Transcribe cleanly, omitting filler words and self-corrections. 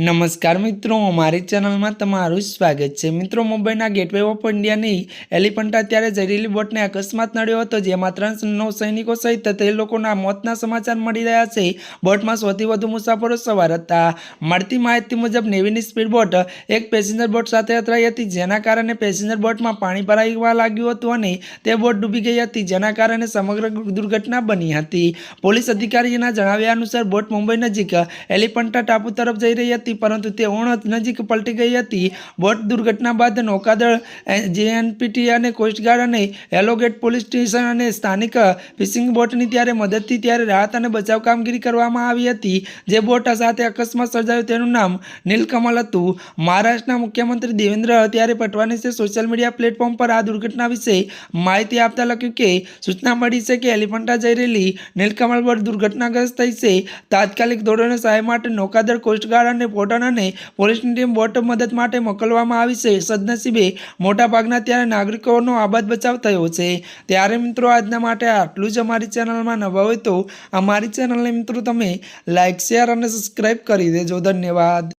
નમસ્કાર મિત્રો, અમારી ચેનલમાં તમારું સ્વાગત છે। મિત્રો, મુંબઈના ગેટવે ઓફ ઇન્ડિયાની એલિફન્ટા ત્યારે જરીલી બોટને અકસ્માત નડ્યો હતો, જેમાં 3 નૌસૈનિકો સહિત 13 લોકોના મોતના સમાચાર મળી રહ્યા છે। બોટમાં સૌથી વધુ મુસાફરો સવાર હતા। મળતી માહિતી મુજબ નેવીની સ્પીડ બોટ એક પેસેન્જર બોટ સાથે અથડાઈ હતી, જેના કારણે પેસેન્જર બોટમાં પાણી ભરાવા લાગ્યું હતું અને તે બોટ ડૂબી ગઈ હતી, જેના કારણે સમગ્ર દુર્ઘટના બની હતી। પોલીસ અધિકારીઓના જણાવ્યા અનુસાર બોટ મુંબઈ નજીક એલિફન્ટા ટાપુ તરફ જઈ રહી હતી, પરંતુ તે ઓણ નજીક પલટી ગઈ હતી। બોટ દુર્ઘટના બાદ નૌકાદળ, જેએનપીટી અને કોસ્ટગાર્ડ અને એલોગેટ પોલીસ સ્ટેશન અને સ્થાનિક ફિશિંગ બોટની ત્યારે મદદથી ત્યારે રાહત અને બચાવ કામગીરી કરવામાં આવી હતી। જે બોટ સાથે અકસ્માત સર્જાયો તેનું નામ નીલકમલ હતું। મહારાષ્ટ્રના મુખ્યમંત્રી દેવેન્દ્ર ત્યારે ફડણવીસે સોશિયલ મીડિયા પ્લેટફોર્મ પર આ દુર્ઘટના વિશે માહિતી આપતા લખ્યું કે સૂચના મળી છે કે એલિફન્ટા જઈ રહેલી નીલકમલ બોટ દુર્ઘટનાગ્રસ્ત થઈ છે। તાત્કાલિક ધોરણે સહાય માટે નૌકાદળ, કોસ્ટગાર્ડ અને પોર્ટન અને પોલીસની ટીમ બોટ મદદ માટે મોકલવામાં આવી છે। સદનસીબે મોટાભાગના ત્યારે નાગરિકોનો આબાદ બચાવ થયો છે। ત્યારે મિત્રો, આજના માટે આટલું જ। અમારી ચેનલમાં નવા હોય તો અમારી ચેનલને મિત્રો તમે લાઇક, શેર અને સબસ્ક્રાઈબ કરી દેજો। ધન્યવાદ।